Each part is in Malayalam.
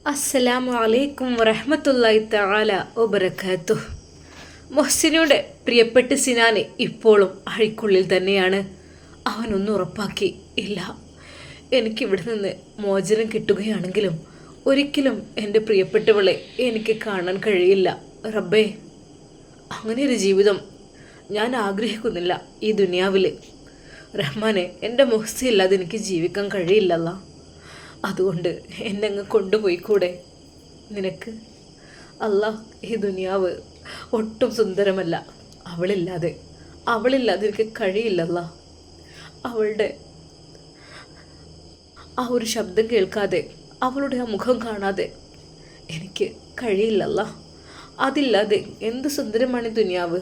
അസ്സലാമു അലൈക്കും വറഹ്മത്തുള്ളാഹി തആല വബറകാതുഹു. മൊഹ്സിനയുടെ പ്രിയപ്പെട്ട സിനാന് ഇപ്പോഴും അഴിക്കുള്ളിൽ തന്നെയാണ്. അവനൊന്നും ഉറപ്പാക്കി ഇല്ല, എനിക്കിവിടെ നിന്ന് മോചനം കിട്ടുകയാണെങ്കിലും ഒരിക്കലും എൻ്റെ പ്രിയപ്പെട്ടവളെ എനിക്ക് കാണാൻ കഴിയില്ല. റബ്ബേ, അങ്ങനെയൊരു ജീവിതം ഞാൻ ആഗ്രഹിക്കുന്നില്ല ഈ ദുനിയാവിൽ. റഹ്മാനെ, എൻ്റെ മൊഹ്സി ഇല്ലാതെ എനിക്ക് ജീവിക്കാൻ കഴിയില്ലല്ല. അതുകൊണ്ട് എന്നെ അങ്ങ് കൊണ്ടുപോയിക്കൂടെ നിനക്ക്? അല്ലാ, ഈ ദുനിയാവ് ഒട്ടും സുന്ദരമല്ല. അവളില്ലാതെ എനിക്ക് കഴിയില്ലല്ല. അവളുടെ ആ ഒരു ശബ്ദം കേൾക്കാതെ, അവളുടെ ആ മുഖം കാണാതെ എനിക്ക് കഴിയില്ലല്ല. അതില്ലാതെ എന്ത് സുന്ദരമാണ് ഈ ദുനിയാവ്.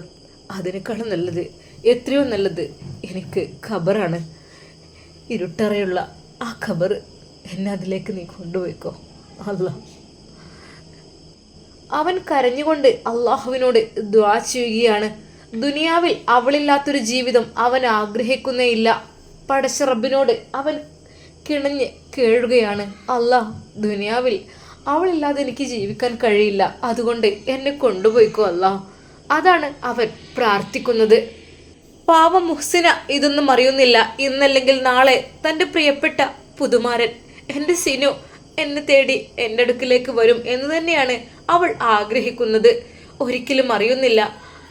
അതിനേക്കാളും നല്ലത്, എത്രയോ നല്ലത് എനിക്ക് ഖബറാണ്. ഇരുട്ടറയുള്ള ആ ഖബർ എന്നെ അതിലേക്ക് നീ കൊണ്ടുപോയിക്കോ അല്ലാ. അവൻ കരഞ്ഞുകൊണ്ട് അള്ളാഹുവിനോട് ദുആ ചെയ്യുകയാണ്. ദുനിയാവിൽ അവളില്ലാത്തൊരു ജീവിതം അവൻ ആഗ്രഹിക്കുന്നേയില്ല. പടച്ച റബ്ബിനോട് അവൻ കിണഞ്ഞ് കേഴുകയാണ്. അല്ലാ, ദുനിയാവിൽ അവളില്ലാതെ എനിക്ക് ജീവിക്കാൻ കഴിയില്ല, അതുകൊണ്ട് എന്നെ കൊണ്ടുപോയിക്കോ അല്ലാ. അതാണ് അവൻ പ്രാർത്ഥിക്കുന്നത്. പാവം മുഹ്സിന ഇതൊന്നും അറിയുന്നില്ല. ഇന്നല്ലെങ്കിൽ നാളെ തൻ്റെ പ്രിയപ്പെട്ട പുതുമാരൻ എൻ്റെ സിനു എന്നെ തേടി എൻ്റെ അടുക്കിലേക്ക് വരും എന്ന് തന്നെയാണ് അവൾ ആഗ്രഹിക്കുന്നത്. ഒരിക്കലും അറിയുന്നില്ല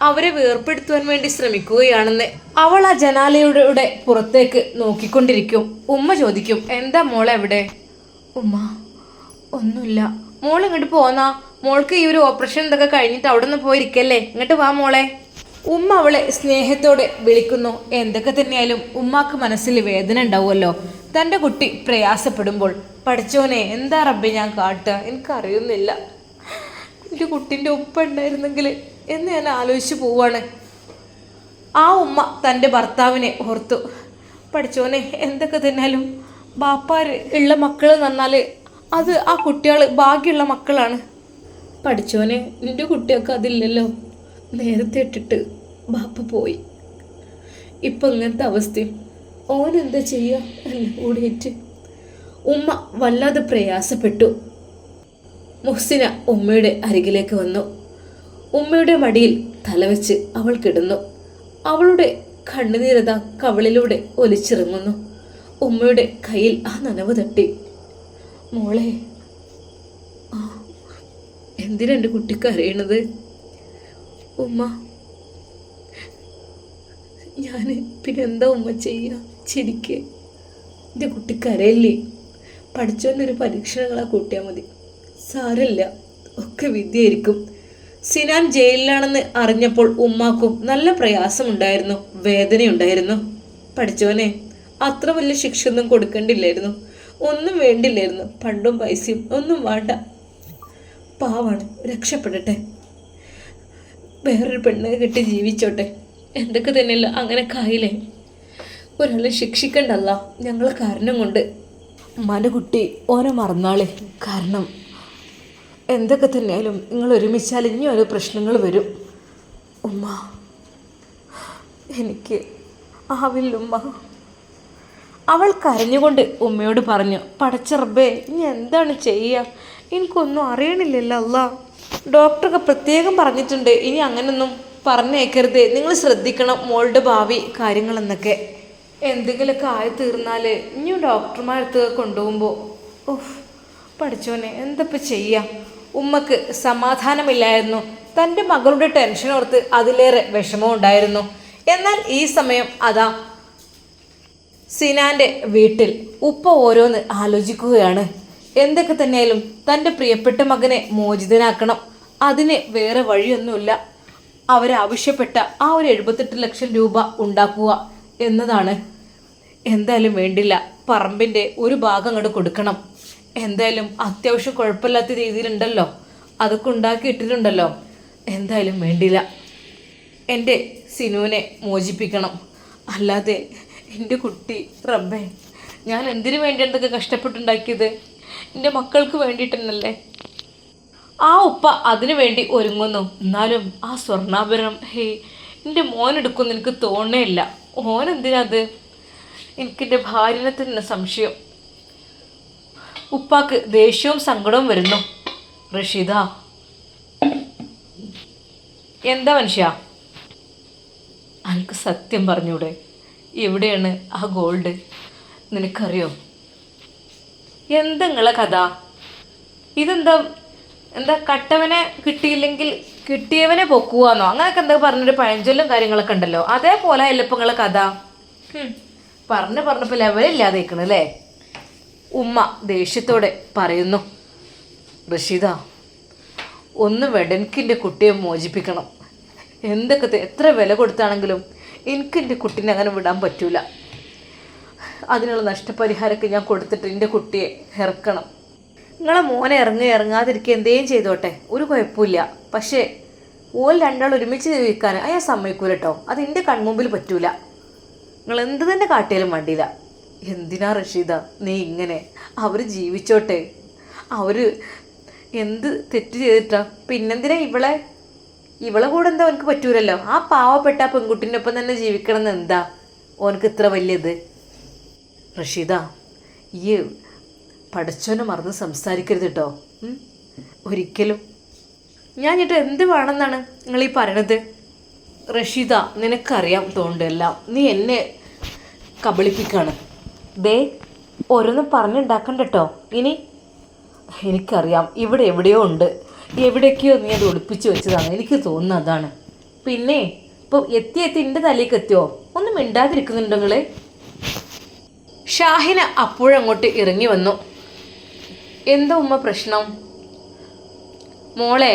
അവരെ വേർപ്പെടുത്തുവാൻ വേണ്ടി ശ്രമിക്കുകയാണെന്ന്. അവൾ ആ ജനാലയുടെ പുറത്തേക്ക് നോക്കിക്കൊണ്ടിരിക്കും. ഉമ്മ ചോദിക്കും, എന്താ മോളെ എവിടെ? ഉമ്മ, ഒന്നുമില്ല. മോൾ ഇങ്ങോട്ട് പോന്നാ. മോൾക്ക് ഈ ഒരു ഓപ്പറേഷൻ ഇതൊക്കെ കഴിഞ്ഞിട്ട് അവിടെ നിന്ന് പോയിരിക്കല്ലേ, ഇങ്ങോട്ട് വാ മോളെ. ഉമ്മ അവളെ സ്നേഹത്തോടെ വിളിക്കുന്നു. എന്തൊക്കെ തന്നെയായാലും ഉമ്മാക്ക് മനസ്സിൽ വേദന ഉണ്ടാവുമല്ലോ, തൻ്റെ കുട്ടി പ്രയാസപ്പെടുമ്പോൾ. പഠിച്ചോനെ, എന്താ റബ്ബേ ഞാൻ കാട്ടുക, എനിക്കറിയുന്നില്ല. എൻ്റെ കുട്ടീൻ്റെ ഉപ്പ ഉണ്ടായിരുന്നെങ്കിൽ എന്ന് ഞാൻ ആലോചിച്ച് പോവാണ്. ആ ഉമ്മ തൻ്റെ ഭർത്താവിനെ ഓർത്തു. പഠിച്ചോനെ, എന്തൊക്കെ തന്നെയാലും ബാപ്പാർ ഉള്ള മക്കൾ എന്ന് പറഞ്ഞാൽ അത് ആ കുട്ടികൾ ഭാഗ്യമുള്ള മക്കളാണ്. പഠിച്ചോനെ, നിൻ്റെ കുട്ടിയൊക്കെ അതില്ലല്ലോ. നേരത്തെ ഇട്ടിട്ട് ബാപ്പ പോയി. ഇപ്പം ഇങ്ങനത്തെ അവസ്ഥയും ഓനെന്താ ചെയ്യുക എല്ലാം കൂടിയിട്ട്. ഉമ്മ വല്ലാതെ പ്രയാസപ്പെട്ടു. മുഹ്സിന ഉമ്മയുടെ അരികിലേക്ക് വന്നു. ഉമ്മയുടെ മടിയിൽ തലവെച്ച് അവൾ കിടന്നു. അവളുടെ കണ്ണുനീരത കവളിലൂടെ ഒലിച്ചിറങ്ങുന്നു. ഉമ്മയുടെ കയ്യിൽ ആ നനവ് തട്ടി. മോളെ, എന്തിനാ എൻ്റെ കുട്ടിക്ക് അറിയണത്? ഉമ്മ, ഞാൻ പിന്നെ എന്താ ഉമ്മ ചെയ്യുക? ശരിക്ക് എൻ്റെ കുട്ടിക്ക് അറിയില്ലേ. പഠിച്ചോൻ്റെ ഒരു പരീക്ഷണങ്ങളാ കൂട്ടിയാൽ മതി. സാരമില്ല, ഒക്കെ വിദ്യയായിരിക്കും. സിനാൻ ജയിലിലാണെന്ന് അറിഞ്ഞപ്പോൾ ഉമ്മാക്കും നല്ല പ്രയാസമുണ്ടായിരുന്നു, വേദനയുണ്ടായിരുന്നു. പഠിച്ചോനെ, അത്ര വലിയ ശിക്ഷ ഒന്നും കൊടുക്കേണ്ടില്ലായിരുന്നു, ഒന്നും വേണ്ടില്ലായിരുന്നു. പണ്ടും പൈസയും ഒന്നും വേണ്ട. പാവാണ്, രക്ഷപ്പെടട്ടെ, വേറൊരു പെണ്ണെ കെട്ടി ജീവിച്ചോട്ടെ. എന്തൊക്കെ തന്നെയല്ല, അങ്ങനെ കായില്ലേ. ഒരാളെ ശിക്ഷിക്കണ്ടല്ല ഞങ്ങൾ കാരണം കൊണ്ട്. ഉമ്മാൻ്റെ കുട്ടി ഓനെ മറന്നാളെ. കാരണം എന്തൊക്കെ തന്നെയാലും നിങ്ങൾ ഒരുമിച്ചാൽ ഇനി ഓരോ പ്രശ്നങ്ങൾ വരും. ഉമ്മ, എനിക്ക് ആവില്ല ഉമ്മ. അവൾ കരഞ്ഞുകൊണ്ട് ഉമ്മയോട് പറഞ്ഞു. പടച്ച റബ്ബേ, ഇനി എന്താണ് ചെയ്യുക? എനിക്കൊന്നും അറിയണില്ലല്ലോ അല്ലാ. ഡോക്ടറൊക്കെ പ്രത്യേകം പറഞ്ഞിട്ടുണ്ട്, ഇനി അങ്ങനൊന്നും പറഞ്ഞേക്കരുത്, നിങ്ങൾ ശ്രദ്ധിക്കണം മോളുടെ ഭാവി കാര്യങ്ങളെന്നൊക്കെ. എന്തെങ്കിലുമൊക്കെ ആയി തീർന്നാൽ ഇനിയും ഡോക്ടർമാരടുത്ത് കൊണ്ടുപോകുമ്പോൾ പഠിച്ചോനെ, എന്തപ്പോൾ ചെയ്യാം? ഉമ്മക്ക് സമാധാനമില്ലായിരുന്നു. തൻ്റെ മകളുടെ ടെൻഷൻ ഓർത്ത് അതിലേറെ വിഷമം ഉണ്ടായിരുന്നു. എന്നാൽ ഈ സമയം അതാ സിനാൻ്റെ വീട്ടിൽ ഉപ്പ ഓരോന്ന് ആലോചിക്കുകയാണ്. എന്തൊക്കെ തന്നെയായാലും തൻ്റെ പ്രിയപ്പെട്ട മകനെ മോചിതനാക്കണം. അതിന് വേറെ വഴിയൊന്നുമില്ല. അവരാവശ്യപ്പെട്ട ആ ഒരു 78 ലക്ഷം രൂപ ഉണ്ടാക്കുക എന്നതാണ്. എന്തായാലും വേണ്ടില്ല, പറമ്പിൻ്റെ ഒരു ഭാഗം അങ്ങോട്ട് കൊടുക്കണം. എന്തായാലും അത്യാവശ്യം കുഴപ്പമില്ലാത്ത രീതിയിലുണ്ടല്ലോ, അതൊക്കെ ഉണ്ടാക്കി ഇട്ടിട്ടുണ്ടല്ലോ. എന്തായാലും വേണ്ടില്ല, എൻ്റെ സിനുവിനെ മോചിപ്പിക്കണം. അല്ലാതെ എൻ്റെ കുട്ടി, റബ്ബേ, ഞാൻ എന്തിനു വേണ്ടി എന്തൊക്കെ കഷ്ടപ്പെട്ടുണ്ടാക്കിയത്? എൻ്റെ മക്കൾക്ക് വേണ്ടിയിട്ടെന്നല്ലേ. ആ ഉപ്പ അതിനു വേണ്ടി ഒരുങ്ങുന്നു. എന്നാലും ആ സ്വർണ്ണാഭരണം എൻ്റെ മോനെടുക്കുമെന്ന് എനിക്ക് തോന്നേയില്ല. ഓനെന്തിനത്? എനിക്കെൻ്റെ ഭാര്യനെ തന്നെ സംശയം. ഉപ്പാക്ക് ദേഷ്യവും സങ്കടവും വരുന്നു. റഷീദ, എന്താ മനുഷ്യ, എനിക്ക് സത്യം പറഞ്ഞൂടെ? എവിടെയാണ് ആ ഗോൾഡ്? നിനക്കറിയോ? എന്തെങ്ങളെ കഥ? ഇതെന്താ കട്ടവനെ കിട്ടിയില്ലെങ്കിൽ കിട്ടിയവനെ പൊക്കുവാന്നോ? അങ്ങനെയൊക്കെ എന്താ പറഞ്ഞൊരു പഴഞ്ചൊല്ലും കാര്യങ്ങളൊക്കെ ഉണ്ടല്ലോ. അതേപോലെ അല്ല ഇപ്പം നിങ്ങളെ കഥ. പറഞ്ഞപ്പോൾ ലെവലില്ലാതെ നിൽക്കണല്ലേ? ഉമ്മ ദേഷ്യത്തോടെ പറയുന്നു. റഷീദ, ഒന്ന് വേണ്ട, എനിക്കെൻ്റെ കുട്ടിയെ മോചിപ്പിക്കണം. എന്തൊക്കെ എത്ര വില കൊടുത്താണെങ്കിലും എനിക്കെൻ്റെ കുട്ടീനെ അങ്ങനെ വിടാൻ പറ്റൂല. അതിനുള്ള നഷ്ടപരിഹാരമൊക്കെ ഞാൻ കൊടുത്തിട്ട് എൻ്റെ കുട്ടിയെ ഇറക്കണം. നിങ്ങളെ മോനെ ഇറങ്ങാതിരിക്കുക എന്തേലും ചെയ്തോട്ടെ, ഒരു കുഴപ്പമില്ല. പക്ഷേ ഓൽ രണ്ടാൾ ഒരുമിച്ച് ജീവിക്കാൻ ഞാൻ സമ്മതിക്കൂല കേട്ടോ. അത് എൻ്റെ കൺമുമ്പിൽ പറ്റൂല. നിങ്ങൾ എന്ത് തന്നെ കാട്ടിയാലും വേണ്ടിയില്ല. എന്തിനാ റഷീദ നീ ഇങ്ങനെ? അവർ ജീവിച്ചോട്ടെ. അവർ എന്ത് തെറ്റ് ചെയ്തിട്ടാ? പിന്നെന്തിനാ ഇവളെ കൂടെ എന്താ ഓനക്ക് പറ്റൂലല്ലോ? ആ പാവപ്പെട്ട ആ പെൺകുട്ടീൻ്റെ ഒപ്പം തന്നെ ജീവിക്കണം എന്ന് എന്താ ഓനക്ക് ഇത്ര വലിയത്? റഷീദ, ഈ പഠിച്ചോനെ മറന്ന് സംസാരിക്കരുത് കേട്ടോ, ഒരിക്കലും. ഞാൻ എന്നിട്ട് എന്ത് വേണമെന്നാണ് നിങ്ങൾ ഈ പറയണത്? റഷീദ, നിനക്കറിയാം തോണ്ടല്ല, നീ എന്നെ കബളിപ്പിക്കാണ്. ദേ, ഓരോന്നും പറഞ്ഞുണ്ടാക്കണ്ട കേട്ടോ ഇനി. എനിക്കറിയാം ഇവിടെ എവിടെയോ ഉണ്ട്, എവിടേക്കോ നീ അത് ഒളിപ്പിച്ച് വെച്ചതാണ്, എനിക്ക് തോന്നുന്നത് അതാണ്. പിന്നെ ഇപ്പോൾ എത്തി എൻ്റെ തലയിലേക്ക് എത്തിയോ? ഒന്നും മിണ്ടാതിരിക്കുന്നുണ്ടോ നിങ്ങൾ? ഷാഹിന അപ്പോഴങ്ങോട്ട് ഇറങ്ങി വന്നു. എന്താ ഉമ്മ പ്രശ്നം? മോളെ,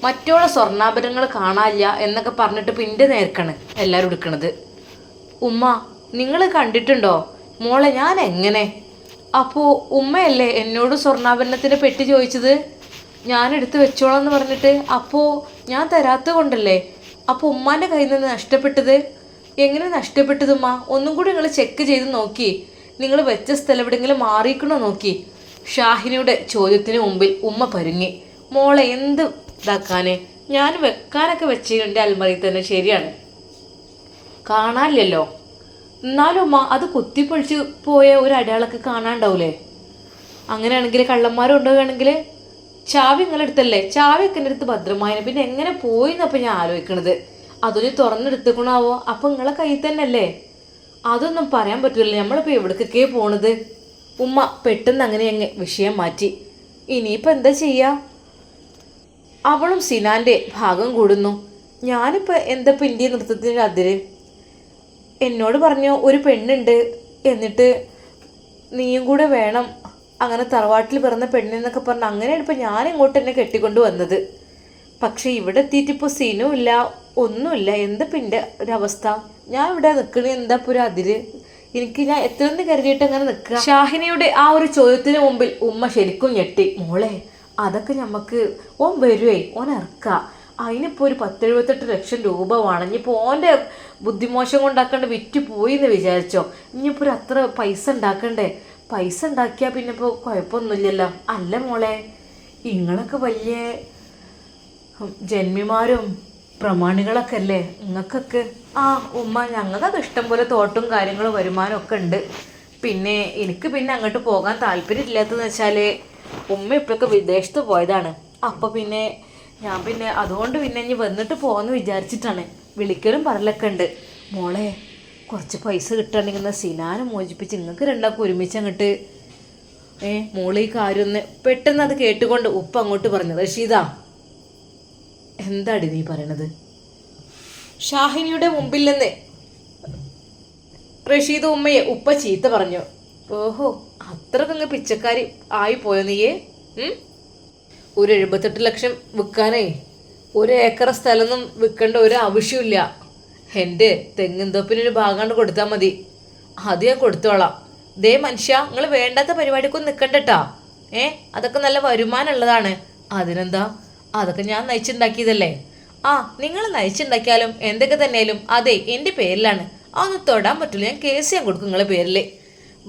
മറ്റോളെ സ്വർണ്ണാഭരണങ്ങൾ കാണാനില്ല എന്നൊക്കെ പറഞ്ഞിട്ട് പിന്നെ നേർക്കാണ് എല്ലാവരും എടുക്കണത്. ഉമ്മ, നിങ്ങൾ കണ്ടിട്ടുണ്ടോ മോളെ? ഞാൻ എങ്ങനെ? അപ്പോൾ ഉമ്മയല്ലേ എന്നോട് സ്വർണ്ണാഭരണത്തിൻ്റെ പെട്ടി ചോദിച്ചത്? ഞാൻ എടുത്ത് വെച്ചോളാം എന്ന് പറഞ്ഞിട്ട്. അപ്പോൾ ഞാൻ തരാത്ത കൊണ്ടല്ലേ അപ്പോൾ ഉമ്മാൻ്റെ കയ്യിൽ നിന്ന് നഷ്ടപ്പെട്ടത്? എങ്ങനെ നഷ്ടപ്പെട്ടത് ഉമ്മ? ഒന്നും കൂടി നിങ്ങൾ ചെക്ക് ചെയ്ത് നോക്കി, നിങ്ങൾ വെച്ച സ്ഥലം എവിടെയെങ്കിലും മാറിയിക്കണോ നോക്കി. ഷാഹിനയുടെ ചോദ്യത്തിന് മുമ്പിൽ ഉമ്മ പരുങ്ങി. മോളെ, എന്ത് ഇതാക്കാന്? ഞാൻ വെക്കാനൊക്കെ വെച്ചിട്ടുണ്ട് അൽമറിയിൽ തന്നെ, ശരിയാണ്, കാണാനില്ലല്ലോ. എന്നാലും ഉമ്മ, അത് കുത്തിപ്പൊളിച്ച് പോയ ഒരു അടയാളൊക്കെ കാണാണ്ടാവൂലേ? അങ്ങനെയാണെങ്കിൽ കള്ളന്മാരും ഉണ്ടാവുകയാണെങ്കിൽ ചാവി നിങ്ങളെടുത്തല്ലേ? ചാവിയൊക്കെ എൻ്റെ അടുത്ത് ഭദ്രമായതിനെ പിന്നെ എങ്ങനെ പോയി എന്നപ്പോൾ ഞാൻ ആലോചിക്കണത്. അതൊന്ന് തുറന്നെടുത്തുക്കണാവോ? അപ്പം നിങ്ങളെ കയ്യിൽ തന്നെ അല്ലേ? അതൊന്നും പറയാൻ പറ്റില്ല. നമ്മളിപ്പോൾ എവിടേക്കൊക്കെ പോണത്? ഉമ്മ പെട്ടെന്ന് അങ്ങനെ വിഷയം മാറ്റി. ഇനിയിപ്പോൾ എന്താ ചെയ്യുക? അവളും സിനാൻ്റെ ഭാഗം കൂടുന്നു. ഞാനിപ്പോൾ എന്താ ഇന്ത്യ നൃത്തത്തിൻ്റെ അതിര്? എന്നോട് പറഞ്ഞു ഒരു പെണ്ണുണ്ട്, എന്നിട്ട് നീയും കൂടെ വേണം, അങ്ങനെ തറവാട്ടിൽ പിറന്ന പെണ്ണെന്നൊക്കെ പറഞ്ഞ് അങ്ങനെയാണ് ഇപ്പോൾ ഞാൻ ഇങ്ങോട്ട് എന്നെ കെട്ടിക്കൊണ്ട് വന്നത്. പക്ഷേ ഇവിടെ എത്തിയിട്ടിപ്പോൾ സിനും ഇല്ല, ഒന്നുമില്ല. എന്താ പിന്നെ ഒരവസ്ഥ? ഞാൻ ഇവിടെ നിൽക്കണേ എന്താ ഇപ്പോൾ ഒരു അതിര്? ഞാൻ എത്രയെന്ന് കരുതിയിട്ട് അങ്ങനെ നിൽക്കുക? ഷാഹിനയുടെ ആ ഒരു ചോദ്യത്തിന് മുമ്പിൽ ഉമ്മ ശരിക്കും ഞെട്ടി. മോളെ, അതൊക്കെ നമുക്ക് ഓൻ വരുവേ, ഓൻ ഇറക്കുക. അതിനിപ്പോൾ ഒരു 10-78 ലക്ഷം രൂപ വേണം. ഇനിയിപ്പോൾ ഓൻ്റെ ബുദ്ധിമോശം കൊണ്ടാക്കാണ്ട് വിറ്റ് പോയി എന്ന് വിചാരിച്ചോ? ഇനിയിപ്പോൾ ഒരു അത്ര പൈസ ഉണ്ടാക്കണ്ടേ? പൈസ ഉണ്ടാക്കിയാൽ പിന്നെ ഇപ്പോൾ കുഴപ്പമൊന്നുമില്ലല്ലോ. അല്ല മോളെ, നിങ്ങളൊക്കെ വലിയ ജന്മിമാരും പ്രമാണികളൊക്കെ അല്ലേ നിങ്ങൾക്കൊക്കെ? ആ ഉമ്മ, ഞങ്ങൾക്കത് ഇഷ്ടം പോലെ തോട്ടും കാര്യങ്ങളും വരുമാനം ഒക്കെ ഉണ്ട്. പിന്നെ എനിക്ക് പിന്നെ അങ്ങോട്ട് പോകാൻ താല്പര്യമില്ലാത്തതെന്ന് വെച്ചാൽ ഉമ്മ ഇപ്പോഴൊക്കെ വിദേശത്ത് പോയതാണ്. അപ്പോൾ പിന്നെ ഞാൻ പിന്നെ അതുകൊണ്ട് പിന്നെ ഇനി വന്നിട്ട് പോകുമെന്ന് വിചാരിച്ചിട്ടാണ്. വിളിക്കലും പറലൊക്കെ ഉണ്ട്. മോളെ, കുറച്ച് പൈസ കിട്ടുകയാണെങ്കിൽ സിനാനെ മോചിപ്പിച്ച് നിങ്ങൾക്ക് രണ്ടാൾക്കും ഒരുമിച്ച് അങ്ങോട്ട് മോളെ ഈ കാര്യം ഒന്ന്. പെട്ടെന്ന് അത് കേട്ടുകൊണ്ട് ഉപ്പ അങ്ങോട്ട് പറഞ്ഞു. റഷീദ, എന്താടി നീ പറയണത്? ഷാഹിനിയുടെ മുമ്പിൽ നിന്ന് റഷീദ് ഉമ്മയെ ഉപ്പ ചീത്ത പറഞ്ഞു. ഓഹോ, അത്രക്കങ്ങ് പിച്ചക്കാരി ആയിപ്പോയോ നീയേ? ഒരു 78 ലക്ഷം വിൽക്കാനേ 1 ഏക്കർ സ്ഥലമൊന്നും വിൽക്കേണ്ട ഒരു ആവശ്യമില്ല. എൻ്റെ തെങ്ങിൻതോപ്പിനൊരു ഭാഗം കൊടുത്താൽ മതി, അത് ഞാൻ കൊടുത്തോളാം. ദേ മനുഷ്യ, നിങ്ങൾ വേണ്ടാത്ത പരിപാടിക്കൊന്നും നിൽക്കണ്ടട്ടാ. അതൊക്കെ നല്ല വരുമാനം ഉള്ളതാണ്. അതിനെന്താ, അതൊക്കെ ഞാൻ നയിച്ചുണ്ടാക്കിയതല്ലേ. ആ, നിങ്ങൾ നയിച്ചുണ്ടാക്കിയാലും എന്തൊക്കെ തന്നെയാലും അതെ എൻ്റെ പേരിലാണ്. അതൊന്നും തൊടാൻ പറ്റില്ല. ഞാൻ കേസ് ഞാൻ കൊടുക്കും നിങ്ങളെ പേരിൽ.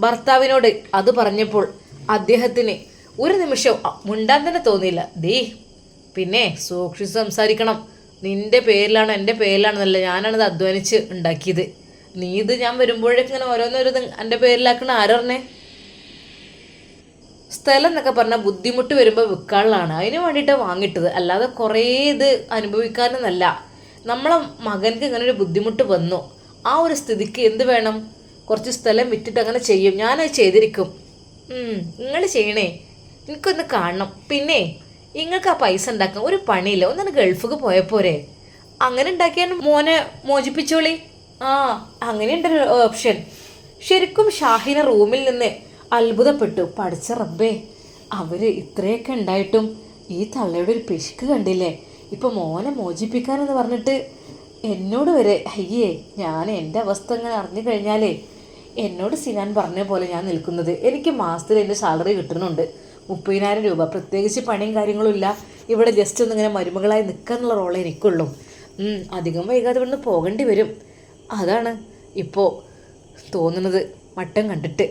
ഭർത്താവിനോട് അത് പറഞ്ഞപ്പോൾ അദ്ദേഹത്തിന് ഒരു നിമിഷം മുണ്ടാൻ തന്നെ തോന്നിയില്ല. ദേ, പിന്നെ സൂക്ഷിച്ച് സംസാരിക്കണം. നിൻ്റെ പേരിലാണ് എൻ്റെ പേരിലാണെന്നല്ല, ഞാനാണത് അധ്വാനിച്ച് ഉണ്ടാക്കിയത്. നീ ഇത് ഞാൻ വരുമ്പോഴേക്കും ഇങ്ങനെ ഓരോന്നോരോന്ന് എൻ്റെ പേരിലാക്കണ ആരറിഞ്ഞേ? സ്ഥലം എന്നൊക്കെ പറഞ്ഞാൽ ബുദ്ധിമുട്ട് വരുമ്പോൾ വിൽക്കാനുള്ളതാണ്, അതിന് വേണ്ടിയിട്ട് വാങ്ങിയിട്ടത്, അല്ലാതെ കുറേ ഇത് അനുഭവിക്കാനൊന്നല്ല. നമ്മളെ മകൻക്ക് ഇങ്ങനെ ഒരു ബുദ്ധിമുട്ട് വന്നു, ആ ഒരു സ്ഥിതിക്ക് എന്ത് വേണം, കുറച്ച് സ്ഥലം വിറ്റിട്ട് അങ്ങനെ ചെയ്യും. ഞാനത് ചെയ്തിരിക്കും. നിങ്ങൾ ചെയ്യണേ, എനിക്കൊന്ന് കാണണം. പിന്നെ നിങ്ങൾക്ക് ആ പൈസ ഉണ്ടാക്കാൻ ഒരു പണിയില്ല, ഒന്നാണ് ഗൾഫിക്ക് പോയപ്പോരെ, അങ്ങനെ ഉണ്ടാക്കിയാണ് മോനെ മോചിപ്പിച്ചോളി. അങ്ങനെയുണ്ടൊരു ഓപ്ഷൻ. ശരിക്കും ഷാഹിന റൂമിൽ നിന്ന് അത്ഭുതപ്പെട്ടു. പഠിച്ച റബ്ബേ, അവർ ഇത്രയൊക്കെ ഉണ്ടായിട്ടും ഈ തള്ളയുടെ ഒരു പിശുക്ക് കണ്ടില്ലേ. ഇപ്പം മോനെ മോചിപ്പിക്കാനെന്ന് പറഞ്ഞിട്ട് എന്നോട് വരെ, അയ്യേ, ഞാൻ എൻ്റെ അവസ്ഥ ഇങ്ങനെ അറിഞ്ഞു കഴിഞ്ഞാലേ എന്നോട് സിനാൻ പറഞ്ഞ പോലെ ഞാൻ നിൽക്കുന്നത്. എനിക്ക് മാസത്തിൽ എൻ്റെ സാലറി കിട്ടുന്നുണ്ട് 30,000 രൂപ. പ്രത്യേകിച്ച് പണിയും കാര്യങ്ങളും ഇല്ല. ഇവിടെ ജസ്റ്റ് ഒന്നിങ്ങനെ മരുമകളായി നിൽക്കാന്നുള്ള റോളേ എനിക്കുള്ളൂ. അധികം വൈകാതെ ഇവിടുന്ന് പോകേണ്ടി വരും. അതാണ് ഇപ്പോൾ തോന്നുന്നത് മട്ടം കണ്ടിട്ട്.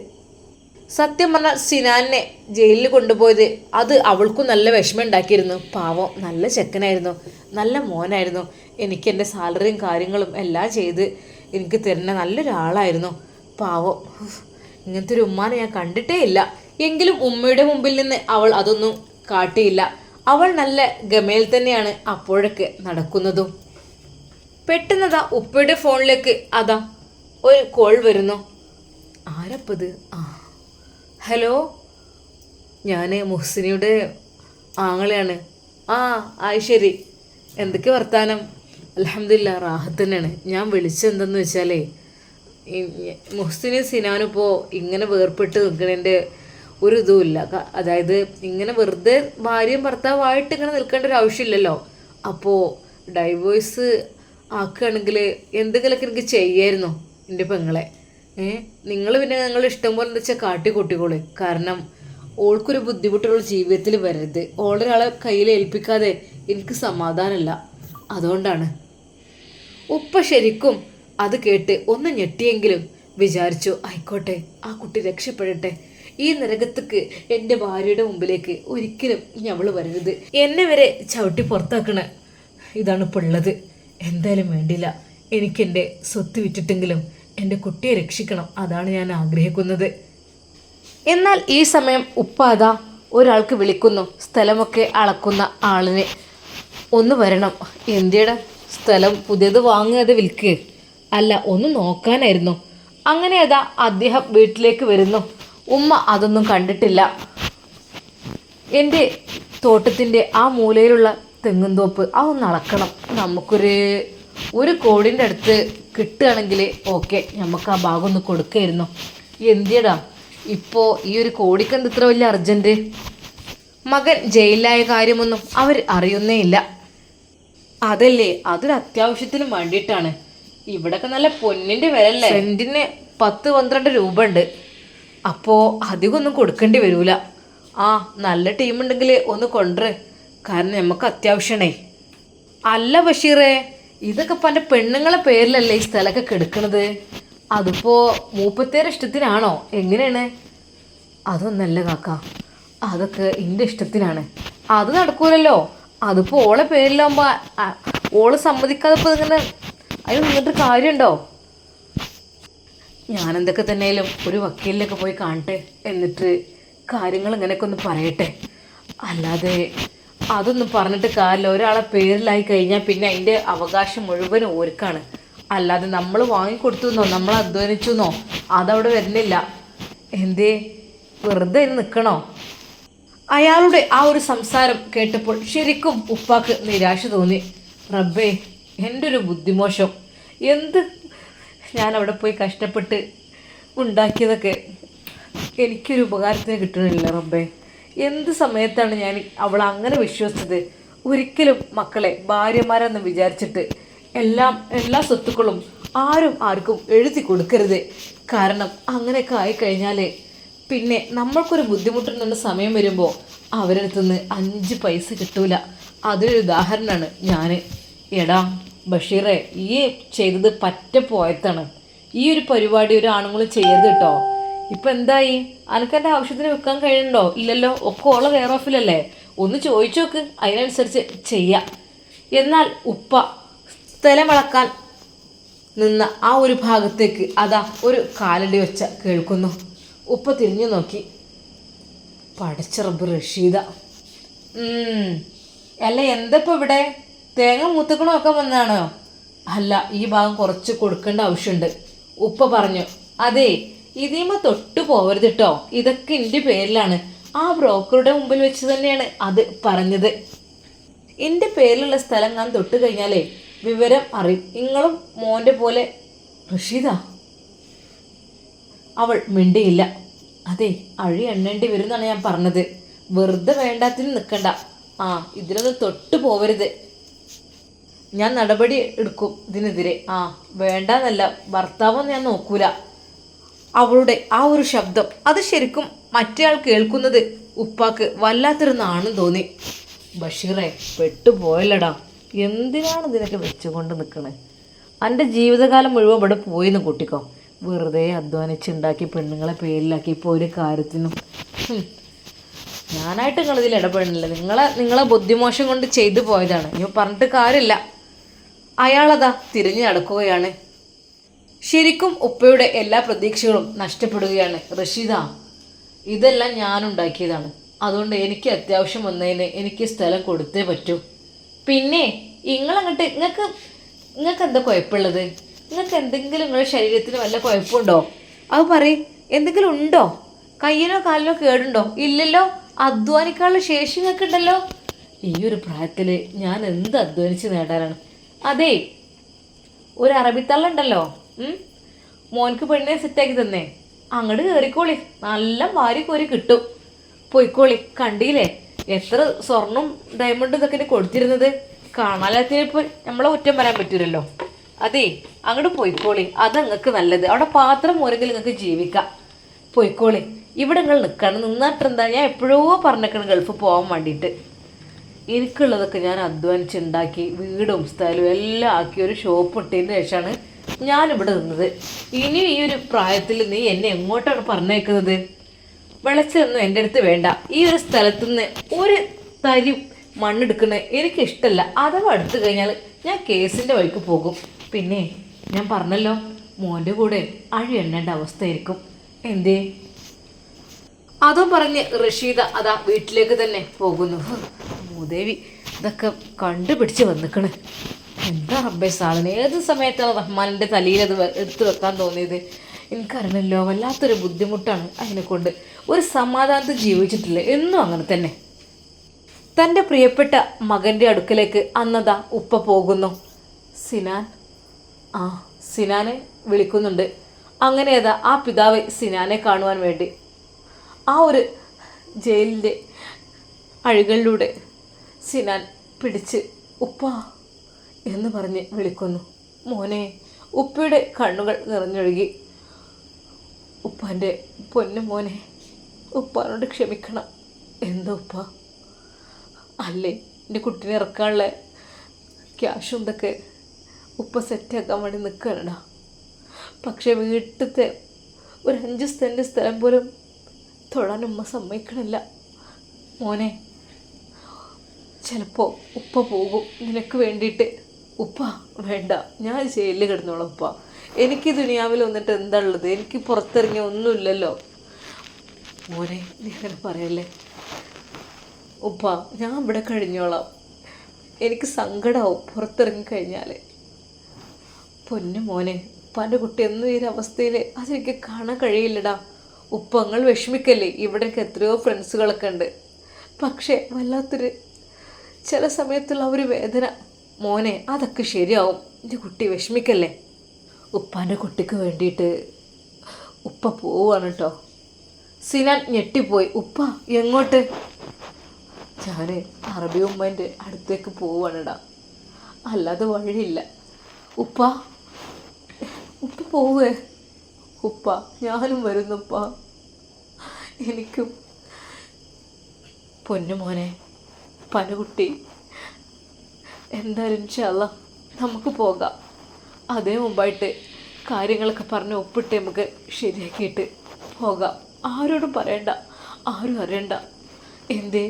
സത്യം പറഞ്ഞാൽ സിനാനെ ജയിലിൽ കൊണ്ടുപോയത് അത് അവൾക്കും നല്ല വിഷമം ഉണ്ടാക്കിയിരുന്നു. പാവം, നല്ല ചെക്കനായിരുന്നു, നല്ല മോനായിരുന്നു. എനിക്ക് എൻ്റെ സാലറിയും കാര്യങ്ങളും എല്ലാം ചെയ്ത് എനിക്ക് തരുന്ന നല്ലൊരാളായിരുന്നു. പാവം, ഇങ്ങനത്തെ ഒരു ഉമ്മാനെ ഞാൻ കണ്ടിട്ടേ ഇല്ല. എങ്കിലും ഉമ്മയുടെ മുമ്പിൽ നിന്ന് അവൾ അതൊന്നും കാട്ടിയില്ല. അവൾ നല്ല ഗമയിൽ തന്നെയാണ് അപ്പോഴൊക്കെ നടക്കുന്നതും. പെട്ടെന്നതാ ഉപ്പയുടെ ഫോണിലേക്ക് അതാ ഒരു കോൾ വരുന്നു. ആരപ്പത്? ഹലോ, ഞാൻ മുഹ്സിനിയുടെ ആങ്ങളെയാണ്. ശരി, എന്തൊക്കെ വർത്താനം? അൽഹംദുലില്ലാ, റാഹത്ത് തന്നെയാണ്. ഞാൻ വിളിച്ചെന്തെന്ന് വെച്ചാലേ, മുഹ്സിനി സിനാനിപ്പോൾ ഇങ്ങനെ വേർപെട്ട് നിൽക്കുന്നതിൻ്റെ ഒരു ഇതുമില്ല. അതായത് ഇങ്ങനെ വെറുതെ ഭാര്യയും ഭർത്താവായിട്ട് ഇങ്ങനെ നിൽക്കേണ്ട ഒരു ആവശ്യമില്ലല്ലോ. അപ്പോൾ ഡൈവേഴ്സ് ആക്കുകയാണെങ്കിൽ എന്തെങ്കിലുമൊക്കെ എനിക്ക് ചെയ്യായിരുന്നു എൻ്റെ പെങ്ങളെ. നിങ്ങൾ പിന്നെ നിങ്ങളുടെ ഇഷ്ടം പോലെ എന്താ വെച്ചാൽ കാട്ടിക്കൂട്ടിക്കോളെ. കാരണം ഓൾക്കൊരു ബുദ്ധിമുട്ടുള്ള ജീവിതത്തിൽ വരരുത്. ഓളൊരാളെ കയ്യിൽ ഏൽപ്പിക്കാതെ എനിക്ക് സമാധാനമില്ല. അതുകൊണ്ടാണ്. ഉപ്പ ശരിക്കും അത് കേട്ട് ഒന്ന് ഞെട്ടിയെങ്കിലും വിചാരിച്ചു, ആയിക്കോട്ടെ, ആ കുട്ടി രക്ഷപ്പെടട്ടെ. ഈ നരകത്തേക്ക് എൻ്റെ ഭാര്യയുടെ മുമ്പിലേക്ക് ഒരിക്കലും ഞവൾ വരരുത്. എന്നെ വരെ ചവിട്ടി പുറത്താക്കണ ഇതാണ് ഇപ്പോൾ ഉള്ളത്. എന്തായാലും വേണ്ടില്ല, എനിക്കെൻ്റെ സ്വത്ത് വിറ്റിട്ടെങ്കിലും എൻ്റെ കുട്ടിയെ രക്ഷിക്കണം. അതാണ് ഞാൻ ആഗ്രഹിക്കുന്നത്. എന്നാൽ ഈ സമയം ഉപ്പ അതാ ഒരാൾക്ക് വിളിക്കുന്നു, സ്ഥലമൊക്കെ അളക്കുന്ന ആളിനെ. ഒന്ന് വരണം. എന്തിയുടെ സ്ഥലം? പുതിയത് വാങ്ങാതെ വിൽക്കുക അല്ല, ഒന്ന് നോക്കാനായിരുന്നു. അങ്ങനെ അതാ അദ്ദേഹം വീട്ടിലേക്ക് വരുന്നു. ഉമ്മ അതൊന്നും കണ്ടിട്ടില്ല. എൻ്റെ തോട്ടത്തിൻ്റെ ആ മൂലയിലുള്ള തെങ്ങുംതോപ്പ് അതൊന്ന് അളക്കണം. ഒരു കോടിൻ്റെ അടുത്ത് കിട്ടുകയാണെങ്കിൽ ഓക്കെ, നമുക്ക് ആ ഭാഗം ഒന്ന് കൊടുക്കായിരുന്നു. എന്തിയടാ ഇപ്പോൾ ഈ ഒരു കോടിക്ക് എന്ത് ഇത്ര വലിയ അർജൻറ്റ്? മകൻ ജയിലിലായ കാര്യമൊന്നും അവർ അറിയുന്നേ ഇല്ല. അതല്ലേ, അതൊരു അത്യാവശ്യത്തിന് വേണ്ടിയിട്ടാണ്. ഇവിടെയൊക്കെ നല്ല പൊന്നിൻ്റെ വിലല്ലേ, സെൻറ്റിന് 10-12 രൂപ ഉണ്ട്. അപ്പോൾ അധികം ഒന്നും കൊടുക്കേണ്ടി വരൂല. നല്ല ടീമുണ്ടെങ്കിൽ ഒന്ന് കൊണ്ടുവരേ, കാരണം നമുക്ക് അത്യാവശ്യമാണേ. അല്ല ബഷീറേ, ഇതൊക്കെ ഇപ്പം എൻ്റെ പെണ്ണുങ്ങളെ പേരിലല്ലേ ഈ സ്ഥലമൊക്കെ കെടുക്കണത്? അതിപ്പോൾ മൂപ്പത്തേരെ ഇഷ്ടത്തിനാണോ? എങ്ങനെയാണ്? അതൊന്നല്ല കാക്ക, അതൊക്കെ എൻ്റെ ഇഷ്ടത്തിനാണ്. അത് നടക്കൂലല്ലോ. അതിപ്പോൾ ഓളെ പേരിലാകുമ്പോൾ ഓള് സമ്മതിക്കാതെ ഇപ്പോൾ ഇങ്ങനെ അതിന് നിന്നിട്ട് കാര്യമുണ്ടോ? ഞാനെന്തൊക്കെ തന്നെയാലും ഒരു വക്കീലിലൊക്കെ പോയി കാണട്ടെ, എന്നിട്ട് കാര്യങ്ങൾ ഇങ്ങനെയൊക്കെ ഒന്ന് പറയട്ടെ. അല്ലാതെ അതൊന്നും പറഞ്ഞിട്ട് കാര്യമില്ല. ഒരാളെ പേരിലായി കഴിഞ്ഞാൽ പിന്നെ അതിൻ്റെ അവകാശം മുഴുവനും ഓർക്കാണ്. അല്ലാതെ നമ്മൾ വാങ്ങിക്കൊടുത്തുന്നോ നമ്മൾ അധ്വാനിച്ചെന്നോ അതവിടെ വരുന്നില്ല. എന്തേ വെറുതെ നിൽക്കണോ? അയാളുടെ ആ ഒരു സംസാരം കേട്ടപ്പോൾ ശരിക്കും ഉപ്പാക്ക് നിരാശ തോന്നി. റബ്ബേ, എൻ്റെ ഒരു ബുദ്ധിമോശം. ഞാൻ അവിടെ പോയി കഷ്ടപ്പെട്ട് ഉണ്ടാക്കിയതൊക്കെ എനിക്കൊരു ഉപകാരത്തിന് കിട്ടണില്ല റബ്ബേ. എന്ത് സമയത്താണ് ഞാൻ അവളെ അങ്ങനെ വിശ്വസിച്ചത്? ഒരിക്കലും മക്കളെ ഭാര്യമാരെന്ന് വിചാരിച്ചിട്ട് എല്ലാ സ്വത്തുക്കളും ആർക്കും എഴുതി കൊടുക്കരുത്. കാരണം അങ്ങനെയൊക്കെ ആയിക്കഴിഞ്ഞാൽ പിന്നെ നമ്മൾക്കൊരു ബുദ്ധിമുട്ടുന്ന സമയം വരുമ്പോൾ അവരുടെ അടുത്തുനിന്ന് 5 പൈസ കിട്ടൂല. അതൊരു ഉദാഹരണമാണ് ഞാൻ. എടാ ബഷീറെ, ഈ ചെയ്തത് പറ്റ പോയത്താണ്. ഈ ഒരു പരിപാടി ഒരു ആണുങ്ങളും ചെയ്യരുത് കേട്ടോ. ഇപ്പം എന്തായി? അനക്കെൻ്റെ ആവശ്യത്തിന് വെക്കാൻ കഴിയുന്നുണ്ടോ? ഇല്ലല്ലോ. ഒക്കെ ഓളെ കെയർ ഓഫിലല്ലേ. ഒന്ന് ചോദിച്ചു നോക്ക്, അതിനനുസരിച്ച് ചെയ്യാം. എന്നാൽ ഉപ്പ സ്ഥലമളക്കാൻ നിന്ന ആ ഒരു ഭാഗത്തേക്ക് അതാ ഒരു കാലടി വെച്ച കേൾക്കുന്നു. ഉപ്പ തിരിഞ്ഞു നോക്കി. പടച്ചിറബ് റഷീദ. അല്ല എന്തപ്പോൾ ഇവിടെ തേങ്ങ മൂത്തക്കണമൊക്കെ വന്നാണോ? അല്ല, ഈ ഭാഗം കുറച്ച് കൊടുക്കേണ്ട ആവശ്യമുണ്ട്. ഉപ്പ പറഞ്ഞു. അതെ, ഇതിമ തൊട്ടു പോവരുത് കേട്ടോ, ഇതൊക്കെ എൻ്റെ പേരിലാണ്. ആ ബ്രോക്കറുടെ മുമ്പിൽ വെച്ച് തന്നെയാണ് അത് പറഞ്ഞത്. എൻ്റെ പേരിലുള്ള സ്ഥലം ഞാൻ തൊട്ട് കഴിഞ്ഞാലേ വിവരം അറിയും. നിങ്ങളും മോൻ്റെ പോലെ. റഷീദ, അവൾ മിണ്ടിയില്ല. അതെ, അഴി എണ്ണേണ്ടി വരുമെന്നാണ് ഞാൻ പറഞ്ഞത്. വെറുതെ വേണ്ടാത്തിന് നിൽക്കണ്ട. ഇതിലൊന്നും തൊട്ടു പോവരുത്. ഞാൻ നടപടി എടുക്കും ഇതിനെതിരെ. വേണ്ടെന്നല്ല, ഭർത്താവെന്ന് ഞാൻ നോക്കൂല. അവളുടെ ആ ഒരു ശബ്ദം അത് ശരിക്കും മറ്റേയാൾ കേൾക്കുന്നത് ഉപ്പാക്ക് വല്ലാത്തൊരു നാണം തോന്നി. ബഷീറെ, പെട്ടുപോയല്ലടാ. എന്തിനാണ് ഇതിനൊക്കെ വെച്ചുകൊണ്ട് നിൽക്കണേ? എൻ്റെ ജീവിതകാലം മുഴുവൻ ഇവിടെ പോയിന്ന് കൂട്ടിക്കോ. വെറുതെ അധ്വാനിച്ചുണ്ടാക്കി പെണ്ണുങ്ങളെ പേരിലാക്കി ഇപ്പോൾ ഒരു കാര്യത്തിനും. ഞാനായിട്ട് നിങ്ങളിതിൽ ഇടപെടുന്നില്ല. നിങ്ങളെ ബുദ്ധിമോശം കൊണ്ട് ചെയ്തു പോയതാണ്. ഇനി പറഞ്ഞിട്ട് കാര്യമില്ല. അയാളതാ തിരിഞ്ഞു നടക്കുകയാണ്. ശരിക്കും ഉപ്പയുടെ എല്ലാ പ്രതീക്ഷകളും നഷ്ടപ്പെടുകയാണ്. റഷീദ, ഇതെല്ലാം ഞാനുണ്ടാക്കിയതാണ്. അതുകൊണ്ട് എനിക്ക് അത്യാവശ്യം വന്നതിന് എനിക്ക് സ്ഥലം കൊടുത്തേ പറ്റൂ. പിന്നെ നിങ്ങൾക്ക് എന്താ കുഴപ്പമുള്ളത്? നിങ്ങൾക്ക് എന്തെങ്കിലും നിങ്ങളുടെ ശരീരത്തിന് വല്ല കുഴപ്പമുണ്ടോ? അത് പറയും. എന്തെങ്കിലും ഉണ്ടോ? കയ്യിനോ കാലിനോ കേടുണ്ടോ? ഇല്ലല്ലോ. അധ്വാനിക്കാനുള്ള ശേഷി നിങ്ങൾക്ക് ഉണ്ടല്ലോ. ഈ ഒരു പ്രായത്തിൽ ഞാൻ എന്ത് അധ്വാനിച്ച് നേടാനാണ്? അതെ, ഒരു അറബിത്തള്ളുണ്ടല്ലോ, മോൻക്ക് പെണ്ണിനെ സെറ്റാക്കി തന്നേ. അങ്ങോട്ട് കയറിക്കോളി, നല്ല വാരി കോരി കിട്ടും. പോയിക്കോളി. കണ്ടില്ലേ എത്ര സ്വർണം ഡയമണ്ട് ഇതൊക്കെ കൊടുത്തിരുന്നത്? കാണാലത്തിനിപ്പോൾ നമ്മളെ കുറ്റം പറയാൻ പറ്റൂലല്ലോ. അതെ, അങ്ങോട്ട് പോയിക്കോളി. അത് നിങ്ങൾക്ക് നല്ലത്. അവിടെ പാത്രം മോരെങ്കിൽ നിങ്ങൾക്ക് ജീവിക്കാം. പോയിക്കോളി. ഇവിടെ നിങ്ങൾ നിൽക്കണം. നിന്നിട്ടെന്താ? ഞാൻ എപ്പോഴോ പറഞ്ഞേക്കണം ഗൾഫ് പോകാൻ വേണ്ടിയിട്ട്. എനിക്കുള്ളതൊക്കെ ഞാൻ അധ്വാനിച്ചുണ്ടാക്കി വീടും സ്ഥലവും എല്ലാം ആക്കി ഒരു ഷോപ്പ് ഇട്ടതിന് ശേഷമാണ് ഞാനിവിടെ നിന്നത്. ഇനി ഈ ഒരു പ്രായത്തിൽ നീ എന്നെ എങ്ങോട്ടാണ് പറഞ്ഞേക്കുന്നത്? വിളച്ചൊന്നും എൻ്റെ അടുത്ത് വേണ്ട. ഈ ഒരു സ്ഥലത്തു നിന്ന് ഒരു തരി മണ്ണെടുക്കുന്നത് എനിക്കിഷ്ടമല്ല. അഥവാ എടുത്തു കഴിഞ്ഞാൽ ഞാൻ കേസിൻ്റെ വഴിക്ക് പോകും. പിന്നെ ഞാൻ പറഞ്ഞല്ലോ, മോൻ്റെ കൂടെ അഴി എണ്ണേണ്ട അവസ്ഥയായിരിക്കും. എന്തേ? അതും പറഞ്ഞ് റഷീദ അതാ വീട്ടിലേക്ക് തന്നെ പോകുന്നു. മൂദേവി ഇതൊക്കെ കണ്ടുപിടിച്ച് വന്നിക്കണ്. എന്താ റബ്ബേ സാധനം? ഏത് സമയത്താണ് റഹ്മാനിൻ്റെ തലയിൽ അത് എടുത്തു വെക്കാൻ തോന്നിയത്? എനിക്കറിയണല്ലോ. വല്ലാത്തൊരു ബുദ്ധിമുട്ടാണ് അതിനെക്കൊണ്ട്. ഒരു സമാധാനത്തിൽ ജീവിച്ചിട്ടില്ല. എന്നും അങ്ങനെ തന്നെ. തൻ്റെ പ്രിയപ്പെട്ട മകൻ്റെ അടുക്കലേക്ക് അന്നതാ ഉപ്പ പോകുന്നു. സിനാൻ, സിനാനെ വിളിക്കുന്നുണ്ട്. അങ്ങനെ അതാ ആ പിതാവ് സിനാനെ കാണുവാൻ വേണ്ടി ആ ഒരു ജയിലിൻ്റെ അഴികളിലൂടെ സിനാൻ പിടിച്ച് ഉപ്പ എന്ന് പറഞ്ഞ് വിളിക്കുന്നു. മോനെ. ഉപ്പയുടെ കണ്ണുകൾ നിറഞ്ഞൊഴുകി. ഉപ്പാൻ്റെ പൊന്നു മോനെ, ഉപ്പാനോട് ക്ഷമിക്കണം. എന്താ ഉപ്പ? അല്ലേ, എൻ്റെ കുട്ടീനെ ഇറക്കാനുള്ള ക്യാഷും ഇതൊക്കെ ഉപ്പ സെറ്റാക്കാൻ വേണ്ടി നിൽക്കണടാ. പക്ഷേ വീട്ടിലത്തെ ഒരു 5 സെൻറ്റ് സ്ഥലം പോലും തൊഴാൻ ഉമ്മ സമ്മതിക്കണില്ല മോനെ. ചിലപ്പോൾ ഉപ്പ പോകും നിനക്ക് വേണ്ടിയിട്ട്. ഉപ്പ വേണ്ട, ഞാൻ ജയിലിൽ കിടന്നോളാം ഉപ്പ. എനിക്ക് ദുനിയാവിൽ വന്നിട്ട് എന്താ ഉള്ളത്? എനിക്ക് പുറത്തിറങ്ങിയ ഒന്നുമില്ലല്ലോ മോനെ. നീ അങ്ങനെ പറയല്ലേ ഉപ്പ. ഞാൻ ഇവിടെ കഴിഞ്ഞോളാം. എനിക്ക് സങ്കടമാവും പുറത്തിറങ്ങി കഴിഞ്ഞാൽ. പൊന്നു മോനെ, ഉപ്പാൻ്റെ കുട്ടി എന്നും ഈ ഒരു അവസ്ഥയിൽ അതെനിക്ക് കാണാൻ കഴിയില്ലടാ. ഉപ്പങ്ങൾ വിഷമിക്കല്ലേ. ഇവിടേക്ക് എത്രയോ ഫ്രണ്ട്സുകളൊക്കെ ഉണ്ട്. പക്ഷേ വല്ലാത്തൊരു ചില സമയത്തുള്ള ഒരു വേദന മോനെ. അതൊക്കെ ശരിയാവും. എൻ്റെ കുട്ടി വിഷമിക്കല്ലേ. ഉപ്പാൻ്റെ കുട്ടിക്ക് വേണ്ടിയിട്ട് ഉപ്പ പോവാണ് കേട്ടോ. സിനാൻ ഞെട്ടിപ്പോയി. ഉപ്പ എങ്ങോട്ട്? ഞാൻ അറബി ഉമ്മേൻ്റെ അടുത്തേക്ക് പോവാണിടാ. അല്ലാതെ വഴിയില്ല ഉപ്പ. ഉപ്പ പോവേ? ഉപ്പ ഞാനും വരുന്നുപ്പ. എനിക്കും. പൊന്നു മോനെ, പനകുട്ടി, എന്തായാലും ഇൻഷാ അല്ലാഹ് നമുക്ക് പോകാം. അതേ മുമ്പായിട്ട് കാര്യങ്ങളൊക്കെ പറഞ്ഞ് ഒപ്പിട്ട് നമുക്ക് ശരിയാക്കിയിട്ട് പോകാം. ആരോടും പറയണ്ട, ആരും അറിയണ്ട. എന്തേ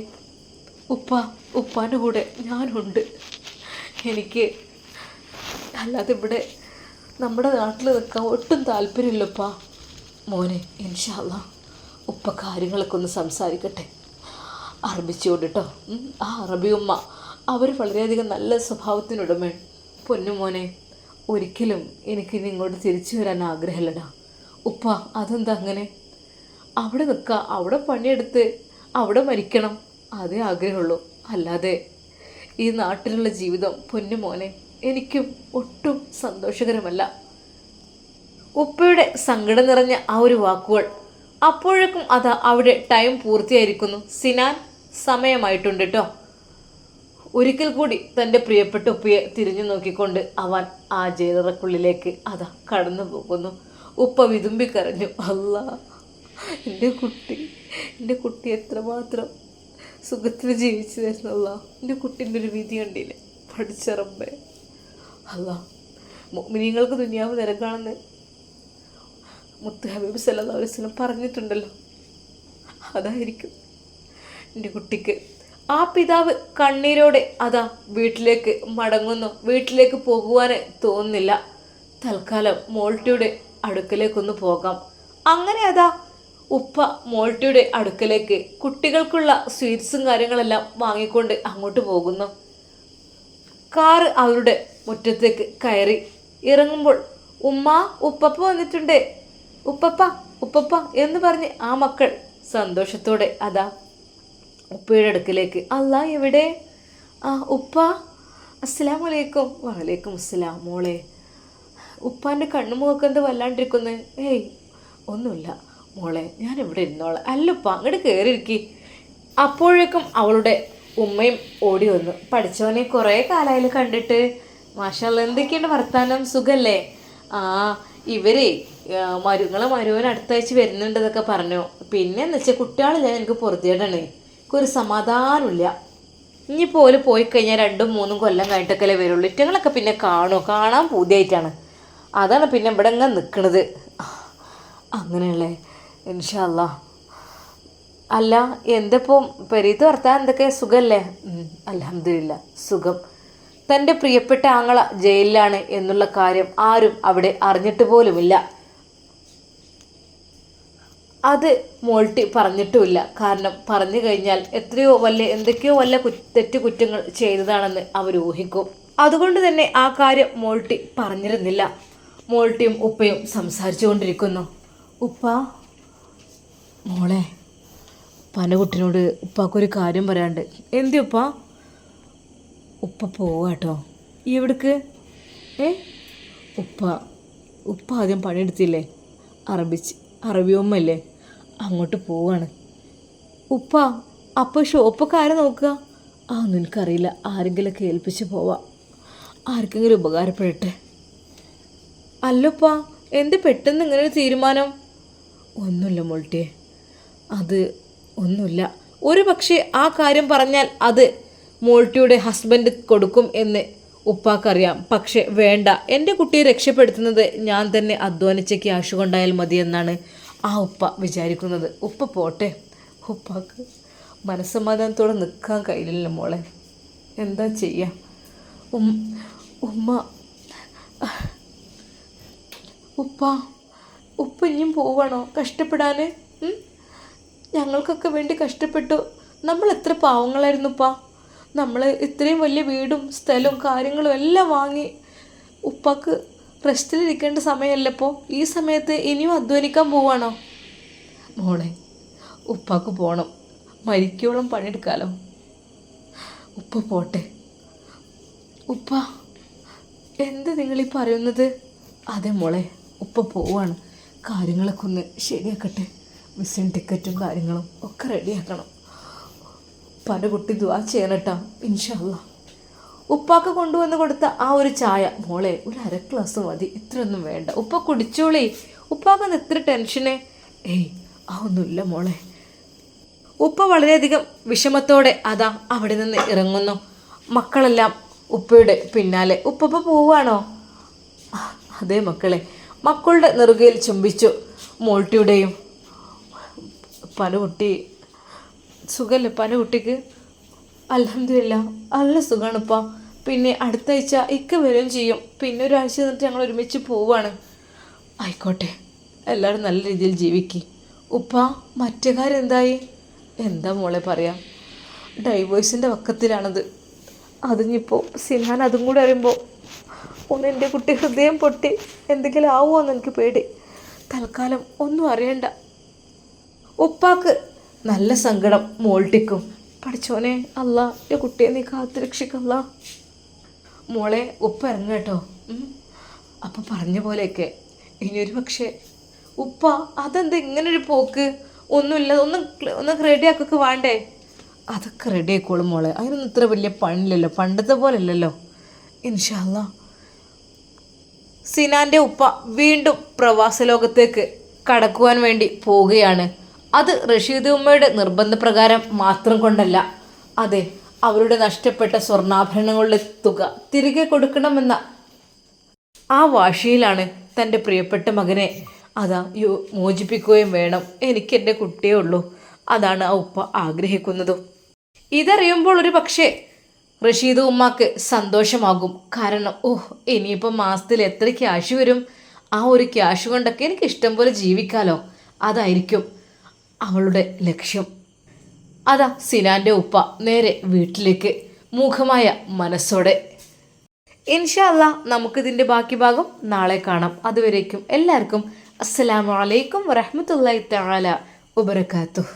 ഉപ്പാൻ്റെ കൂടെ ഞാനുണ്ട്. എനിക്ക് അല്ലാതെ ഇവിടെ നമ്മുടെ നാട്ടിൽ നിൽക്കാൻ ഒട്ടും താല്പര്യമില്ലപ്പാ. മോനെ, ഇൻഷാ അല്ലാഹ് ഉപ്പ കാര്യങ്ങളൊക്കെ ഒന്ന് സംസാരിക്കട്ടെ. അറബിച്ചോട് കേട്ടോ. ആ അറബി ഉമ്മ അവർ വളരെയധികം നല്ല സ്വഭാവത്തിനുടമയാണ്. പൊന്നുമോനെ, ഒരിക്കലും എനിക്കിനി ഇങ്ങോട്ട് തിരിച്ചു വരാൻ ആഗ്രഹമില്ലടാ. ഉപ്പ അതെന്താ അങ്ങനെ? അവിടെ നിൽക്കുക, അവിടെ പണിയെടുത്ത് അവിടെ മരിക്കണം, അതേ ആഗ്രഹമുള്ളൂ. അല്ലാതെ ഈ നാട്ടിലുള്ള ജീവിതം പൊന്നുമോനെ എനിക്കും ഒട്ടും സന്തോഷകരമല്ല. ഉപ്പയുടെ സങ്കടം നിറഞ്ഞ ആ ഒരു വാക്കുകൾ. അപ്പോഴേക്കും അതാ അവിടെ ടൈം പൂർത്തിയായിരിക്കുന്നു. സിനാൻ, സമയമായിട്ടുണ്ട് കേട്ടോ. ഒരിക്കൽ കൂടി തൻ്റെ പ്രിയപ്പെട്ട ഉപ്പയെ തിരിഞ്ഞു നോക്കിക്കൊണ്ട് അവൻ ആ ജയിലറക്കുള്ളിലേക്ക് അതാ കടന്നു പോകുന്നു. ഉപ്പ വിതുമ്പിക്കരഞ്ഞു, അല്ലാ, എൻ്റെ കുട്ടി എത്രമാത്രം സുഖത്തിൽ ജീവിച്ചു തരുന്നല്ല. എൻ്റെ കുട്ടീൻ്റെ ഒരു വിധി കണ്ടില്ലേ പഠിച്ചറമ്പേ. അല്ലാ, മുഅ്മിനീങ്ങൾക്ക് ദുനിയാവ് നരകാണെന്ന് മുത്ത് ഹബീബ് സല്ലല്ലാഹു അലൈഹി വസല്ലം പറഞ്ഞിട്ടുണ്ടല്ലോ. അതായിരിക്കും എൻ്റെ കുട്ടിക്ക്. ആ പിതാവ് കണ്ണീരോടെ അതാ വീട്ടിലേക്ക് മടങ്ങുന്നു. വീട്ടിലേക്ക് പോകുവാൻ തോന്നുന്നില്ല. തൽക്കാലം മോൾട്ടിയുടെ അടുക്കലേക്കൊന്ന് പോകാം. അങ്ങനെ അതാ ഉപ്പ മോൾട്ടിയുടെ അടുക്കലേക്ക് കുട്ടികൾക്കുള്ള സ്വീറ്റ്സും കാര്യങ്ങളെല്ലാം വാങ്ങിക്കൊണ്ട് അങ്ങോട്ട് പോകുന്നു. കാറ് അവരുടെ മുറ്റത്തേക്ക് കയറി ഇറങ്ങുമ്പോൾ ഉമ്മ, ഉപ്പപ്പ വന്നിട്ടുണ്ട്, ഉപ്പപ്പ ഉപ്പപ്പ എന്ന് പറഞ്ഞ് ആ മക്കൾ സന്തോഷത്തോടെ അതാ ഉപ്പയുടെ അടുക്കലേക്ക്. അല്ലാ, എവിടെ? ആ ഉപ്പ, അസ്സലാമു അലൈക്കും. വലൈക്കും അസ്സലാം. മോളെ, ഉപ്പാൻ്റെ കണ്ണുമുഖമൊക്കെ എന്താ വല്ലാണ്ടിരിക്കുന്നത്? ഏയ് ഒന്നുമില്ല മോളെ, ഞാൻ ഇവിടെ ഇരുന്നോളാം. അല്ലുപ്പ, അങ്ങോട്ട് കയറിയിരിക്കി. അപ്പോഴേക്കും അവളുടെ ഉമ്മയും ഓടി വന്നു. പഠിച്ചവനെ കുറേ കാലമായാലും കണ്ടിട്ട്. മാഷാല്ലാ, എന്തൊക്കെയുണ്ട് വർത്താനം? സുഖല്ലേ? ആ, ഇവരെ മരുവൻ അടുത്താഴ്ച വരുന്നുണ്ടെന്നൊക്കെ പറഞ്ഞു. പിന്നെ എന്ന് വെച്ചാൽ കുട്ടികളില്ല, എനിക്ക് പൊറുതിയേടാണ്, എനിക്കൊരു സമാധാനമില്ല. ഇനിയിപ്പോൾ ഓല് പോയി കഴിഞ്ഞാൽ 2-3 കൊല്ലം കഴിഞ്ഞിട്ടൊക്കെ വരുള്ളൂ. ഇറ്റങ്ങളൊക്കെ പിന്നെ കാണാൻ പൂതിയായിട്ടാണ്. അതാണ് പിന്നെ ഇവിടെ ഇങ്ങനെ നിൽക്കണത്. അങ്ങനെയല്ലേ? ഇൻഷാ അല്ലാ. അല്ല, എന്തിപ്പോൾ പെരീത്ത് വർത്താൻ എന്തൊക്കെ? സുഖമല്ലേ? അൽഹംദുലില്ലാ, സുഖം. തൻ്റെ പ്രിയപ്പെട്ട ആങ്ങള ജയിലിലാണ് എന്നുള്ള കാര്യം ആരും അവിടെ അറിഞ്ഞിട്ട് പോലുമില്ല. അത് മോൾട്ടി പറഞ്ഞിട്ടുമില്ല. കാരണം പറഞ്ഞു കഴിഞ്ഞാൽ എന്തൊക്കെയോ വല്ല തെറ്റുകുറ്റങ്ങൾ ചെയ്തതാണെന്ന് അവർ ഊഹിക്കും. അതുകൊണ്ട് തന്നെ ആ കാര്യം മോൾട്ടി പറഞ്ഞിരുന്നില്ല. മോൾട്ടിയും ഉപ്പയും സംസാരിച്ചു കൊണ്ടിരിക്കുന്നു. ഉപ്പ, മോളെ, പനകുട്ടിനോട് ഉപ്പാക്കൊരു കാര്യം പറയാണ്ട്. എന്തി ഉപ്പ? ഉപ്പ പോവാട്ടോ. എവിടേക്ക്? ഉപ്പ ആദ്യം പണിയെടുത്തില്ലേ, അറബിയമ്മല്ലേ, അങ്ങോട്ട് പോവാണ്. ഉപ്പ, അപ്പോൾ ഷോപ്പൊക്കെ ആരെ നോക്കുക? ഒന്നും എനിക്കറിയില്ല, ആരെങ്കിലുമൊക്കെ ഏൽപ്പിച്ച് പോവാം, ആർക്കെങ്കിലും ഉപകാരപ്പെടട്ടെ. അല്ലപ്പ, എന്ത് പെട്ടെന്ന് ഇങ്ങനൊരു തീരുമാനം? ഒന്നുമില്ല മോൾട്ടിയെ, അത് ഒന്നുമില്ല. ഒരു പക്ഷേ ആ കാര്യം പറഞ്ഞാൽ അത് മോൾട്ടിയുടെ ഹസ്ബൻഡ് കൊടുക്കും എന്ന് ഉപ്പാക്കറിയാം. പക്ഷെ വേണ്ട, എൻ്റെ കുട്ടിയെ രക്ഷപ്പെടുത്തുന്നത് ഞാൻ തന്നെ അധ്വാനിച്ച ക്യാഷ് കൊണ്ടായാൽ മതി എന്നാണ് ആ ഉപ്പ വിചാരിക്കുന്നത്. ഉപ്പ പോട്ടെ, ഉപ്പാക്ക് മനസ്സമാധാനത്തോടെ നിൽക്കാൻ കഴിയില്ല മോളെ, എന്താ ചെയ്യുക? ഉമ്മ, ഉപ്പ ഇനിയും പോവാണോ കഷ്ടപ്പെടാൻ? ഞങ്ങൾക്കൊക്കെ വേണ്ടി കഷ്ടപ്പെട്ടു. നമ്മൾ എത്ര പാവങ്ങളായിരുന്നുപ്പാ. നമ്മൾ ഇത്രയും വലിയ വീടും സ്ഥലവും കാര്യങ്ങളും എല്ലാം വാങ്ങി ഉപ്പാക്ക് റെസ്റ്റിലിരിക്കേണ്ട സമയമല്ലപ്പോൾ ഈ സമയത്ത് ഇനിയും അധ്വാനിക്കാൻ പോവാണോ? മോളെ, ഉപ്പാക്ക് പോകണം, മരിക്കോളം പണിയെടുക്കാലോ. ഉപ്പ പോട്ടെ. ഉപ്പ, എന്ത് നിങ്ങളീ പറയുന്നത്? അതെ മോളെ, ഉപ്പ പോവാണ്, കാര്യങ്ങളൊക്കെ ഒന്ന് ശരിയാക്കട്ടെ, വിസിൻ ടിക്കറ്റും കാര്യങ്ങളും ഒക്കെ റെഡിയാക്കണം. പല കുട്ടി ദുആ ചെയ്യണട്ടാ, ഇൻഷാ അല്ലാ. ഉപ്പാക്ക് കൊണ്ടുവന്ന് കൊടുത്ത ആ ഒരു ചായ, മോളെ ഒരു 1/2 ഗ്ലാസ് മതി, ഇത്രയൊന്നും വേണ്ട, ഉപ്പ കുടിച്ചോളേ, ഉപ്പാക്കൊന്ന് എത്ര ടെൻഷനെ? ഒന്നുമില്ല മോളെ. ഉപ്പ വളരെയധികം വിഷമത്തോടെ അതാ അവിടെ നിന്ന് ഇറങ്ങുന്നു. മക്കളെല്ലാം ഉപ്പയുടെ പിന്നാലെ. ഉപ്പ പോവാണോ? അതേ മക്കളെ. മക്കളുടെ നെറുകയിൽ ചുംബിച്ചു. മോൾട്ടിയുടെയും. പനകുട്ടി സുഖമല്ലേ പനകുട്ടിക്ക്? അൽഹംദുലില്ലാ, നല്ല സുഖമാണിപ്പാ. പിന്നെ അടുത്ത ആഴ്ച ഇക്ക വരികയും ചെയ്യും. പിന്നെ ഒരാഴ്ച എന്നിട്ട് ഞങ്ങൾ ഒരുമിച്ച് പോവാണ്. ആയിക്കോട്ടെ, എല്ലാവരും നല്ല രീതിയിൽ ജീവിക്കും. ഉപ്പ, മറ്റേ കാര്യം എന്തായി? എന്താ മോളെ പറയാം? ഡൈവേഴ്സിൻ്റെ വക്കത്തിലാണത്. അതിനിപ്പോൾ സിനാൻ അതും കൂടെ അറിയുമ്പോൾ ഒന്ന് എൻ്റെ കുട്ടി ഹൃദയം പൊട്ടി എന്തെങ്കിലും ആവുമോയെന്ന് എനിക്ക് പേടി. തൽക്കാലം ഒന്നും അറിയണ്ട. ഉപ്പാക്ക് നല്ല സങ്കടം മോൾട്ടിക്കും. പഠിച്ചോനെ അല്ലാ, എൻ്റെ കുട്ടിയെ നീ കാത്തുരക്ഷിക്കല്ല. മോളെ ഉപ്പ ഇറങ്ങ കേട്ടോ. അപ്പം പറഞ്ഞ പോലെയൊക്കെ ഇനിയൊരു പക്ഷേ ഉപ്പ അതെന്താ ഇങ്ങനൊരു പോക്ക്? ഒന്നുമില്ല, ഒന്ന് റെഡിയാക്കൊക്കെ വേണ്ടേ? അതൊക്കെ റെഡി ആയിക്കോളും മോളെ, അതിനൊന്നും ഇത്ര വലിയ പണിയില്ലല്ലോ, പണ്ടത്തെ പോലെ അല്ലല്ലോ. ഇൻഷാ അല്ലാ. സിനാൻ്റെ ഉപ്പ വീണ്ടും പ്രവാസ ലോകത്തേക്ക് കടക്കുവാൻ വേണ്ടി പോവുകയാണ്. അത് റഷീദ് ഉമ്മയുടെ നിർബന്ധപ്രകാരം മാത്രം കൊണ്ടല്ല. അതെ, അവരുടെ നഷ്ടപ്പെട്ട സ്വർണ്ണാഭരണങ്ങളുടെ തുക തിരികെ കൊടുക്കണമെന്ന ആ വാശിയിലാണ് തൻ്റെ പ്രിയപ്പെട്ട മകനെ മോചിപ്പിക്കുകയും വേണം. എനിക്ക് എൻ്റെ കുട്ടിയേ ഉള്ളൂ, അതാണ് ആ ഉപ്പ ആഗ്രഹിക്കുന്നതും. ഇതറിയുമ്പോൾ ഒരു പക്ഷേ റഷീദ് ഉമ്മാക്ക് സന്തോഷമാകും. കാരണം ഇനിയിപ്പോൾ മാസത്തിൽ എത്ര ക്യാഷ് വരും, ആ ഒരു ക്യാഷ് കൊണ്ടൊക്കെ എനിക്ക് ഇഷ്ടം പോലെ ജീവിക്കാലോ. അതായിരിക്കും അവളുടെ ലക്ഷ്യം. സിനാൻ്റെ ഉപ്പ നേരെ വീട്ടിലേക്ക് മൂഖമായ മനസ്സോടെ. ഇൻഷാ അല്ലാ, നമുക്കിതിൻ്റെ ബാക്കി ഭാഗം നാളെ കാണാം. അതുവരേക്കും എല്ലാവർക്കും അസ്സലാമു അലൈക്കും വറഹ്മത്തുള്ളാഹി തആല വബറകാതുഹു.